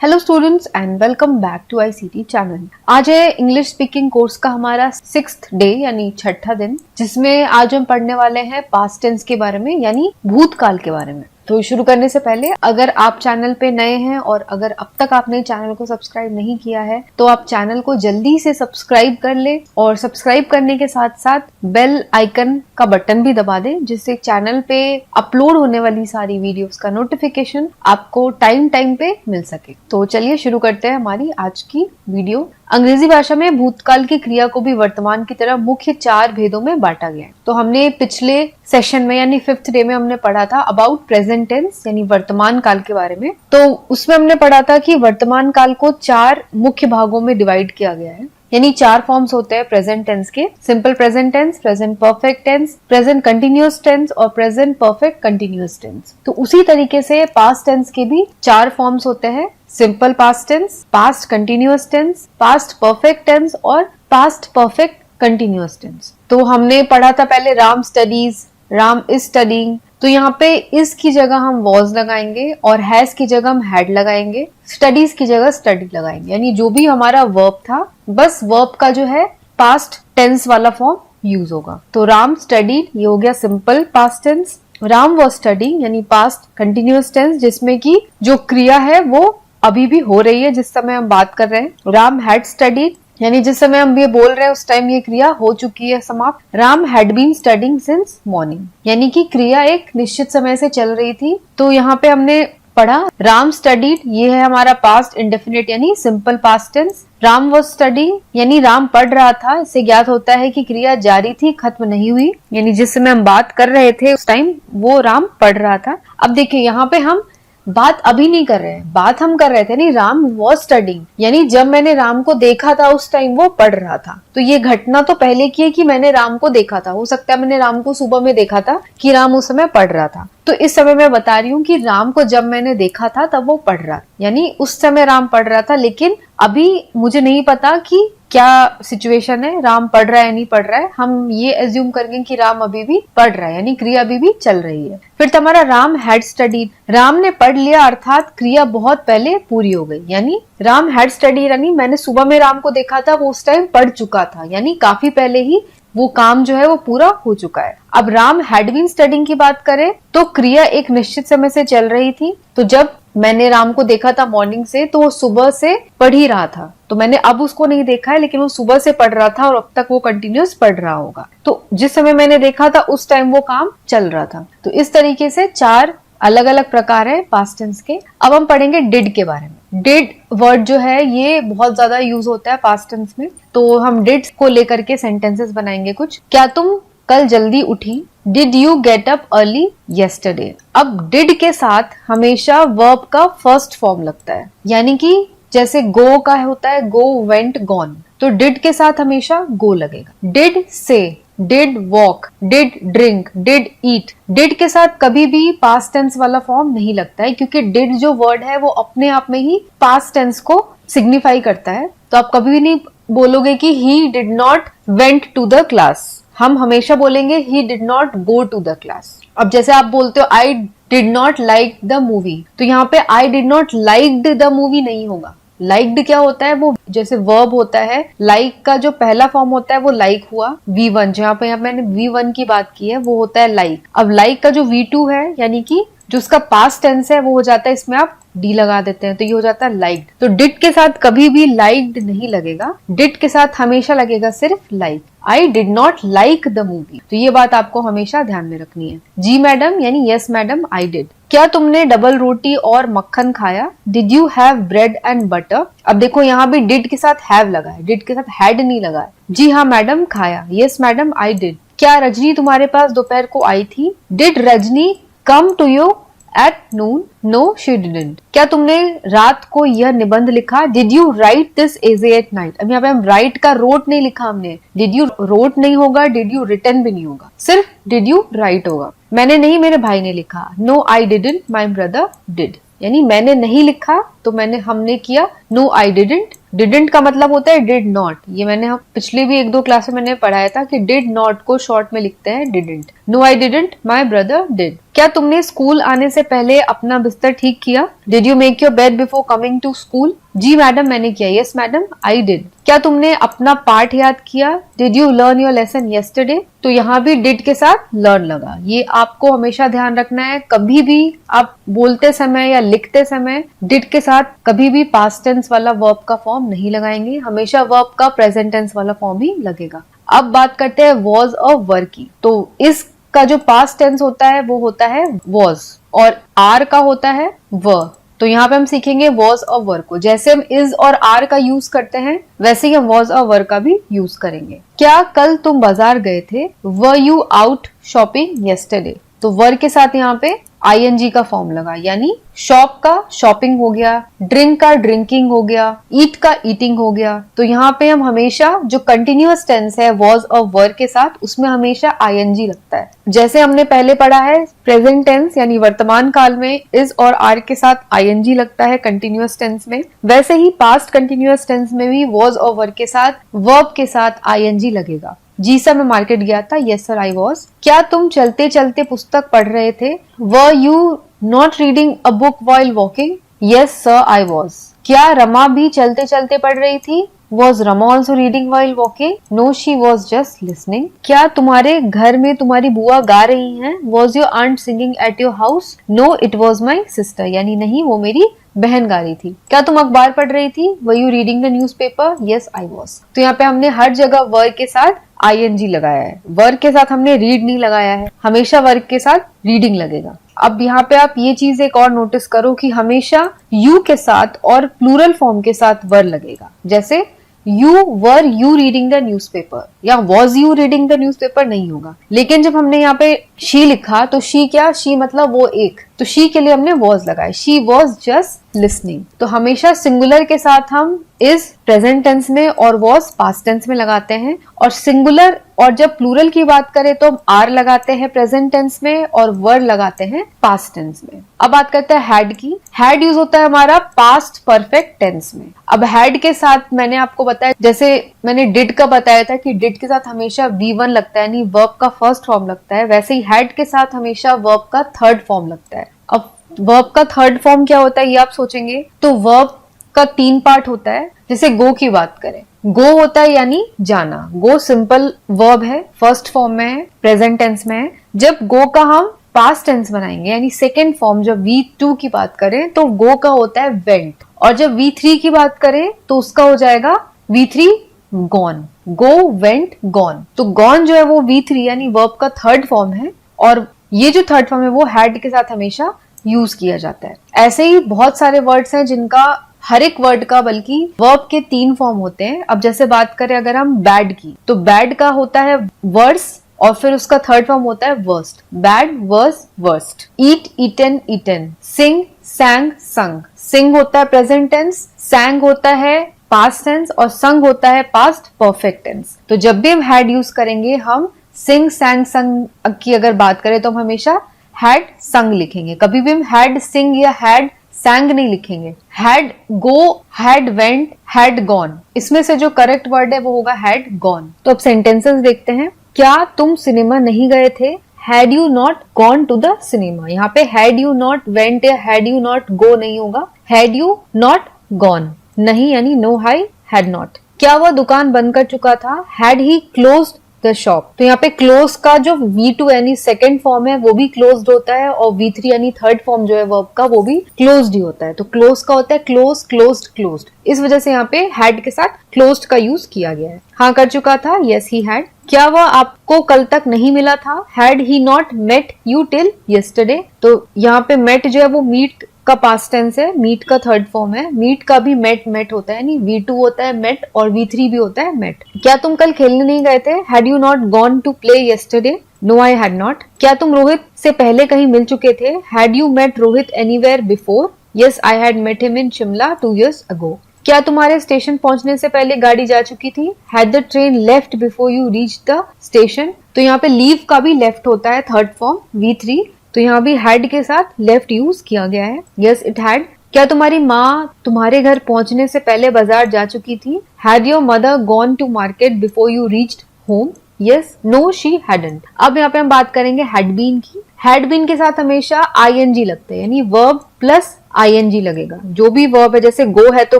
Hello students and welcome back to ICT channel. आज है English speaking course का हमारा 6th डे यानी छठा दिन, जिसमें आज हम पढ़ने वाले हैं पास्ट टेंस के बारे में यानी भूतकाल के बारे में। तो शुरू करने से पहले अगर आप चैनल पे नए हैं और अगर अब तक आपने चैनल को सब्सक्राइब नहीं किया है तो आप चैनल को जल्दी से सब्सक्राइब कर ले और सब्सक्राइब करने के साथ साथ बेल आइकन का बटन भी दबा दें, जिससे चैनल पे अपलोड होने वाली सारी वीडियोस का नोटिफिकेशन आपको टाइम पे मिल सके। तो चलिए शुरू करते हैं हमारी आज की वीडियो। अंग्रेजी भाषा में भूतकाल की क्रिया को भी वर्तमान की तरह मुख्य 4 भेदों में बांटा गया है। तो हमने पिछले सेशन में यानी 5th डे में हमने पढ़ा था अबाउट प्रेजेंट टेंस यानी वर्तमान काल के बारे में। तो उसमें हमने पढ़ा था कि वर्तमान काल को 4 मुख्य भागों में डिवाइड किया गया है, यानी 4 फॉर्म्स होते हैं प्रेजेंट टेंस के। Simple present tense, present perfect tense, present continuous tense और प्रेजेंट परफेक्ट कंटिन्यूअस टेंस। तो उसी तरीके से पास्ट टेंस के भी 4 फॉर्म्स होते हैं, simple past tense, past continuous tense, past perfect tense और पास्ट परफेक्ट कंटिन्यूअस टेंस। तो हमने पढ़ा था पहले Ram studies, Ram is studying. तो यहाँ पे इस की जगह हम वॉज लगाएंगे और हैज की जगह हम हैड लगाएंगे, स्टडीज की जगह स्टडी लगाएंगे, यानी जो भी हमारा वर्ब था बस वर्ब का जो है पास्ट टेंस वाला फॉर्म यूज होगा। तो राम स्टडीड ये हो गया simple past tense. Ram was studying यानी पास्ट कंटिन्यूअस टेंस, जिसमें की जो क्रिया है वो अभी भी हो रही है जिस समय हम बात कर रहे हैं। राम हैड स्टडीड यानी जिस समय हम ये बोल रहे हैं उस टाइम ये क्रिया हो चुकी है समाप्त। Ram had been studying since morning यानी कि क्रिया एक निश्चित समय से चल रही थी। तो यहाँ पे हमने पढ़ा राम स्टडीड, ये है हमारा पास्ट इंडेफिनिट यानी simple past tense. Ram was studying यानी राम पढ़ रहा था, इससे ज्ञात होता है कि क्रिया जारी थी, खत्म नहीं हुई, यानी जिस समय हम बात कर रहे थे उस टाइम वो राम पढ़ रहा था। अब देखिए यहाँ पे हम बात अभी नहीं कर रहे हैं, बात हम कर रहे थे नहीं, राम वॉज स्टडीइंग यानी जब मैंने राम को देखा था उस टाइम वो पढ़ रहा था। तो ये घटना तो पहले की है कि मैंने राम को देखा था, हो सकता है मैंने राम को सुबह में देखा था कि राम उस समय पढ़ रहा था। तो इस समय मैं बता रही हूँ कि राम को जब मैंने देखा था तब वो पढ़ रहा था, यानी उस समय राम पढ़ रहा था, लेकिन अभी मुझे नहीं पता कि क्या सिचुएशन है, राम पढ़ रहा है नहीं पढ़ रहा है। हम ये एज्यूम करेंगे कि राम अभी भी पढ़ रहा है यानी क्रिया अभी भी चल रही है। फिर तुम्हारा राम हैड स्टडीड, राम ने पढ़ लिया अर्थात क्रिया बहुत पहले पूरी हो गई, यानी राम हैड स्टडीड यानी मैंने सुबह में राम को देखा था वो उस टाइम पढ़ चुका था, यानी काफी पहले ही वो काम जो है वो पूरा हो चुका है। अब राम हैड बीन स्टडीइंग की बात करें तो क्रिया एक निश्चित समय से चल रही थी। तो जब मैंने राम को देखा था मॉर्निंग से तो वो सुबह से पढ़ ही रहा था, तो मैंने अब उसको नहीं देखा है लेकिन वो सुबह से पढ़ रहा था और अब तक वो कंटिन्यूअस पढ़ रहा होगा। तो जिस समय मैंने देखा था उस टाइम वो काम चल रहा था। तो इस तरीके से 4 अलग अलग प्रकार है पास्ट टेंस के। अब हम पढ़ेंगे डिड के बारे में। डिड वर्ड जो है ये बहुत ज्यादा यूज होता है पास्ट टेंस में, तो हम डिड को लेकर के सेंटेंसेस बनाएंगे कुछ। क्या तुम कल जल्दी उठी? Did you get up early yesterday? अब डिड के साथ हमेशा वर्ब का फर्स्ट फॉर्म लगता है, यानी कि जैसे गो का होता है गो, वेंट, गॉन, तो डिड के साथ हमेशा गो लगेगा। डिड से, did walk, did drink, did eat, did के साथ कभी भी पास्ट टेंस वाला फॉर्म नहीं लगता है, क्योंकि डिड जो वर्ड है वो अपने आप में ही पास्ट टेंस को सिग्निफाई करता है। तो आप कभी भी नहीं बोलोगे कि he did not went to the class, हम हमेशा बोलेंगे he did not go to the class. अब जैसे आप बोलते हो I did not like the movie, तो यहाँ पे I did not liked the movie नहीं होगा। लाइक्ड क्या होता है, वो जैसे वर्ब होता है, लाइक का जो पहला फॉर्म होता है वो लाइक हुआ, V1, जहाँ पे मैंने V1 की बात की है वो होता है लाइक। अब लाइक का जो V2 है यानी कि जो उसका पास्ट टेंस है वो हो जाता है, इसमें आप डी लगा देते हैं तो ये हो जाता है लाइक्ड। तो डिड के साथ कभी भी लाइक्ड नहीं लगेगा, डिड के साथ हमेशा लगेगा सिर्फ like. I did not like the movie, तो ये बात आपको हमेशा ध्यान में रखनी है। जी मैडम यानी यस मैडम आई डिड। क्या तुमने डबल रोटी और मक्खन खाया? Did you have bread and butter? अब देखो यहाँ भी डिड के साथ हैव लगा है, डिड के साथ हैड नहीं लगा है। जी हाँ मैडम खाया, यस मैडम आई डिड। क्या रजनी तुम्हारे पास दोपहर को आई थी? Did Rajni come to you at noon? No she didn't. क्या तुमने रात को यह निबंध लिखा? Did you write this essay at night? अब यहाँ पे हम राइट का रोट नहीं लिखा हमने, डिड यू रोट नहीं होगा, डिड यू रिटन भी नहीं होगा, सिर्फ डिड यू राइट होगा। मैंने नहीं, मेरे भाई ने लिखा। No I didn't, my brother did, यानी मैंने नहीं लिखा, तो हमने किया नो आई डिडंट। डिडंट का मतलब होता है डिड नॉट। ये मैंने हम पिछले भी 1-2 क्लास में मैंने पढ़ाया था कि डिड नॉट को शॉर्ट में लिखते हैं didn't. No I didn't, my brother did. क्या तुमने स्कूल आने से पहले अपना बिस्तर ठीक किया? Did you make your bed before coming to school? जी मैडम मैंने किया। Yes madam I did. क्या तुमने अपना पाठ याद किया? Did you learn your lesson yesterday? तो यहाँ भी डिड के साथ लर्न लगा। ये आपको हमेशा ध्यान रखना है, कभी भी आप बोलते समय या लिखते समय डिड के साथ कभी भी पास्ट टेंस वाला वर्ब का फॉर्म नहीं लगाएंगे, हमेशा वर्ब का प्रेजेंट टेंस वाला फॉर्म ही लगेगा। अब बात करते हैं वॉज और वर की। तो इसका जो पास्ट टेंस होता है वो होता है वॉज और आर का होता है वर। तो यहाँ पे हम सीखेंगे वॉज और वर को। जैसे हम इज और आर का यूज करते हैं वैसे ही हम वॉज और वर का भी यूज करेंगे। क्या कल तुम बाजार गए थे? Were you out shopping yesterday? तो वर के साथ यहाँ पे आईएनजी का फॉर्म लगा, यानी शॉप का शॉपिंग हो गया, ड्रिंक का ड्रिंकिंग हो गया, ईट का ईटिंग हो गया। तो यहाँ पे हम हमेशा जो कंटिन्यूअस टेंस है वॉज और वर के साथ उसमें हमेशा आईएनजी लगता है। जैसे हमने पहले पढ़ा है प्रेजेंट टेंस यानी वर्तमान काल में इज और आर के साथ आईएनजी लगता है कंटिन्यूअस टेंस में, वैसे ही पास्ट कंटिन्यूअस टेंस में भी वॉज और वर के साथ वर्ब के साथ आईएनजी लगेगा। जी सर मैं मार्केट गया था। Yes sir I was. क्या तुम चलते चलते पुस्तक पढ़ रहे थे? Were you not reading a book while walking? Yes sir I was. क्या रमा भी चलते चलते पढ़ रही थी? Was Rama also reading while walking? No she was just listening. क्या तुम्हारे घर में तुम्हारी बुआ गा रही हैं? Was your aunt singing at your house? No it was my sister, यानी नहीं वो मेरी बहन गा रही थी। क्या तुम अखबार पढ़ रही थी? वर you reading the news paper? Yes I was. तो यहाँ पे हमने हर जगह वर के साथ आईएनजी लगाया है, वर्ग के साथ हमने रीड नहीं लगाया है, हमेशा वर्ग के साथ रीडिंग लगेगा। अब यहाँ पे आप ये चीज एक और नोटिस करो कि हमेशा यू के साथ और प्लूरल फॉर्म के साथ वर लगेगा। जैसे you were you reading the newspaper या was you reading the newspaper नहीं होगा। लेकिन जब हमने यहाँ पे शी लिखा तो शी क्या, शी मतलब वो एक, तो शी के लिए हमने वॉज लगाया। She was just listening. तो हमेशा सिंगुलर के साथ हम इज प्रेजेंट टेंस में और वॉज पास्ट टेंस में लगाते हैं, और सिंगुलर और जब प्लूरल की बात करें तो हम आर लगाते हैं प्रेजेंट टेंस में और वर लगाते हैं पास्ट टेंस में। अब बात करते हैं हैड की। हैड यूज होता है हमारा पास्ट परफेक्ट टेंस में। अब हैड के साथ मैंने आपको बताया, जैसे मैंने डिड का बताया था कि डिड के साथ हमेशा V1 लगता है यानी वर्ब का फर्स्ट फॉर्म लगता है, वैसे ही हैड के साथ हमेशा वर्ब का थर्ड फॉर्म लगता है। अब वर्ब का थर्ड फॉर्म क्या होता है ये आप सोचेंगे तो वर्ब का 3 पार्ट होता है। जैसे गो की बात करें, गो होता है यानी जाना। गो सिंपल वर्ब है, फर्स्ट फॉर्म में है, प्रेजेंट टेंस में है। जब गो का हम पास्ट टेंस बनाएंगे यानी सेकेंड फॉर्म, जब V2 की बात करें तो गो का होता है वेंट, और जब V3 की बात करें तो उसका हो जाएगा V3 gone. Go went gone. तो गॉन जो है वो V3 यानी वर्ब का थर्ड फॉर्म है, और ये जो थर्ड फॉर्म है वो हैड के साथ हमेशा यूज किया जाता है। ऐसे ही बहुत सारे वर्ड्स हैं जिनका हर एक वर्ड का बल्कि वर्ब के 3 फॉर्म होते हैं। अब जैसे बात करें अगर हम बैड की, तो बैड का होता है वर्स और फिर उसका थर्ड फॉर्म होता है worst. Bad worse worst. Eat eaten eaten. Sing sang sung. Sing होता है प्रेजेंट टेंस, सैंग होता है पास्ट टेंस और संग होता है पास्ट परफेक्ट टेंस। तो जब भी हम हैड यूज करेंगे, हम सिंग सैंग संग की अगर बात करें तो हम हमेशा हैड संग लिखेंगे, कभी भी हम हैड सिंग या हैड सैंग नहीं लिखेंगे। Had go, had went, had gone, इसमें से जो करेक्ट वर्ड है वो होगा हैड गॉन। तो अब सेंटेंसेस देखते हैं। क्या तुम सिनेमा नहीं गए थे? Had you not gone to the cinema. यहाँ पे हैड यू नॉट वेंट या हैड यू नॉट गो नहीं होगा, हैड यू नॉट गॉन। नहीं यानी नो, हाई हैड नॉट। क्या वह दुकान बंद कर चुका था? Had he closed the shop. तो यहाँ पे क्लोज का जो V2 यानी सेकेंड फॉर्म है वो भी क्लोज्ड होता है, और V3 यानी थर्ड फॉर्म जो है वर्ब का वो भी क्लोज्ड ही होता है। तो क्लोज का होता है क्लोज, क्लोज्ड, क्लोज्ड। इस वजह से यहाँ पे हैड के साथ क्लोज्ड का यूज किया गया है। हाँ कर चुका था, यस ही हैड। क्या वह आपको कल तक नहीं मिला था? Had he not met you till yesterday. तो यहाँ पे मेट जो है वो मीट का पास्ट टेंस है, मीट का थर्ड फॉर्म है। मीट का भी मेट मेट होता है, यानी V2 होता है मेट और V3 भी होता है मेट। क्या तुम कल खेलने नहीं गए थे? Had you not gone to play yesterday? No I had not. क्या तुम रोहित से पहले कहीं मिल चुके थे? Had you met Rohit anywhere before? Yes I had met him in Shimla 2 years ago। क्या तुम्हारे स्टेशन पहुंचने से पहले गाड़ी जा चुकी थी? Had the train left before you reach the station. तो यहाँ पे लीव का भी लेफ्ट होता है थर्ड फॉर्म V3, तो यहाँ भी हैड के साथ लेफ्ट यूज किया गया है। यस इट हैड क्या तुम्हारी माँ तुम्हारे घर पहुंचने से पहले बाजार जा चुकी थी? Had your mother gone to market before you reached home? Yes, no, she hadn't. अब यहाँ पे हम बात करेंगे had been की। had been के साथ हमेशा ing लगते हैं, यानी verb प्लस ing लगेगा। जो भी verb है, जैसे go है तो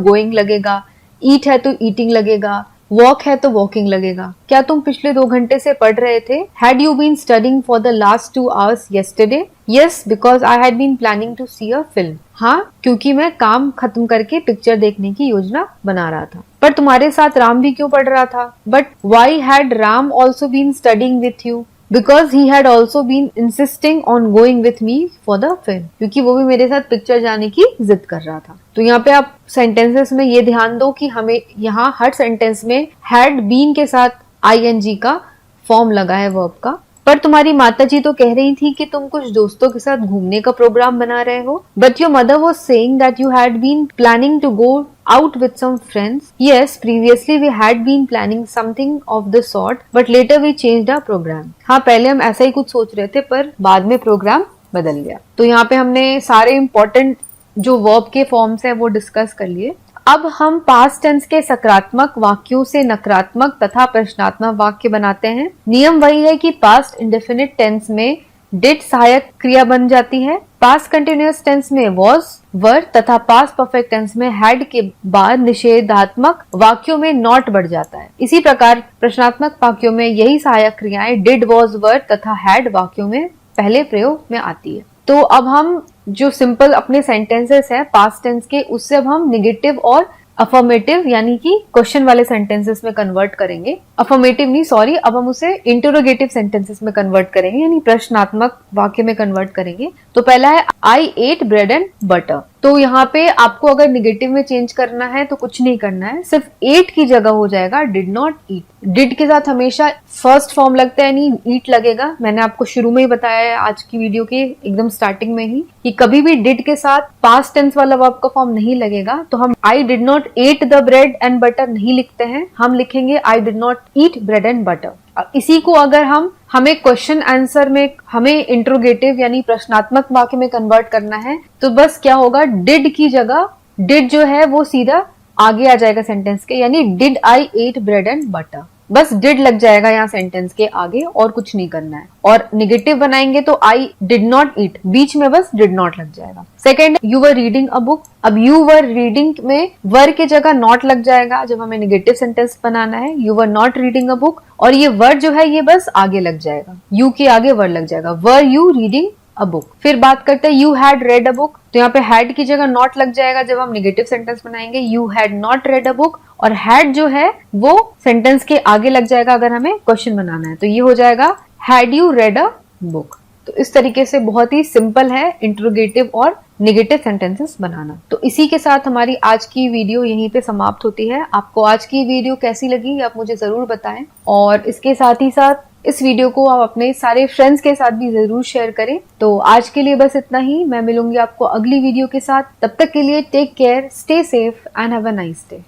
going लगेगा, eat है तो eating लगेगा, वॉक है तो वॉकिंग लगेगा। क्या तुम पिछले 2 घंटे से पढ़ रहे थे? Had you been studying for the last 2 hours yesterday? Yes, because I had been planning to see a film. हाँ, क्योंकि मैं काम खत्म करके पिक्चर देखने की योजना बना रहा था। पर तुम्हारे साथ राम भी क्यों पढ़ रहा था? But why had Ram also been studying with you? Because he had also been insisting on going with me for the film. क्योंकि वो भी मेरे साथ पिक्चर जाने की जिद कर रहा था। तो यहाँ पे आप सेंटेंसेस में ये ध्यान दो कि हमें यहाँ हर सेंटेंस में had been के साथ ing का फॉर्म लगा है वर्ब का। पर तुम्हारी माताजी तो कह रही थी कि तुम कुछ दोस्तों के साथ घूमने का प्रोग्राम बना रहे हो। But your mother was saying that you had been planning to go out with some friends. Yes, previously we had been planning something of the sort, but later we changed our program. हाँ, पहले हम ऐसा ही कुछ सोच रहे थे पर बाद में प्रोग्राम बदल गया। तो यहाँ पे हमने सारे इम्पोर्टेंट जो वर्ब के फॉर्म्स है वो डिस्कस कर लिए। अब हम पास्ट टेंस के सकारात्मक वाक्यों से नकारात्मक तथा प्रश्नात्मक वाक्य बनाते हैं। नियम वही है कि पास्ट इंडेफिनिट टेंस में डिड सहायक क्रिया बन जाती है, पास्ट कंटिन्यूअस टेंस में वॉज, वर तथा पास्ट परफेक्ट टेंस में हैड के बाद निषेधात्मक वाक्यों में नॉट बढ़ जाता है। इसी प्रकार प्रश्नात्मक वाक्यों में यही सहायक क्रियाएं डिड, वॉज, वर तथा हैड वाक्यों में पहले प्रयोग में आती है। तो अब हम जो सिंपल अपने सेंटेंसेस है पास्ट टेंस के, उससे अब हम निगेटिव और अफर्मेटिव यानी कि क्वेश्चन वाले सेंटेंसेस में कन्वर्ट करेंगे। अफर्मेटिव नहीं, सॉरी, अब हम उसे इंटरोगेटिव सेंटेंसेस में कन्वर्ट करेंगे, यानी प्रश्नात्मक वाक्य में कन्वर्ट करेंगे। तो पहला है आई एट ब्रेड एंड बटर। तो यहाँ पे आपको अगर निगेटिव में चेंज करना है तो कुछ नहीं करना है, सिर्फ एट की जगह हो जाएगा डिड नॉट ईट। डिड के साथ हमेशा फर्स्ट फॉर्म लगता है, यानी ईट लगेगा। मैंने आपको शुरू में ही बताया है आज की वीडियो के एकदम स्टार्टिंग में ही कि कभी भी डिड के साथ पास्ट टेंस वाला वर्ब का फॉर्म नहीं लगेगा। तो हम आई did not at the bread and butter नहीं लिखते हैं, हम लिखेंगे आई did not eat bread and butter. इसी को अगर हमें क्वेश्चन आंसर में हमें इंट्रोगेटिव यानी प्रश्नात्मक वाक्य में कन्वर्ट करना है तो बस क्या होगा, डिड की जगह डिड जो है वो सीधा आगे आ जाएगा सेंटेंस के, यानी did I eat bread and butter. बस डिड लग जाएगा यहाँ सेंटेंस के आगे और कुछ नहीं करना है। और निगेटिव बनाएंगे तो आई डिड नॉट ईट, बीच में बस डिड नॉट लग जाएगा। Second, you were reading a book. अब यू वर रीडिंग में वर की जगह नॉट लग जाएगा जब हमें निगेटिव सेंटेंस बनाना है। You were not reading a book, और ये वर जो है ये बस आगे लग जाएगा, यू के आगे वर लग जाएगा, वर यू रीडिंग अ बुक। फिर बात करते हैं you had read a book. तो यहाँ पे हैड की जगह नॉट लग जाएगा जब हम निगेटिव सेंटेंस बनाएंगे। You had not red a book, और हैड जो है वो सेंटेंस के आगे लग जाएगा अगर हमें क्वेश्चन बनाना है। तो ये हो जाएगा had you read a book. तो इस तरीके से बहुत ही सिंपल है इंट्रोगेटिव और निगेटिव सेंटेंसेस बनाना। तो इसी के साथ हमारी आज की वीडियो यहीं पे समाप्त होती है। आपको आज की वीडियो कैसी लगी आप मुझे जरूर बताएं, और इसके साथ ही साथ इस वीडियो को आप अपने सारे फ्रेंड्स के साथ भी जरूर शेयर करें। तो आज के लिए बस इतना ही, मैं मिलूंगी आपको अगली वीडियो के साथ। तब तक के लिए take care, stay safe and have a nice day.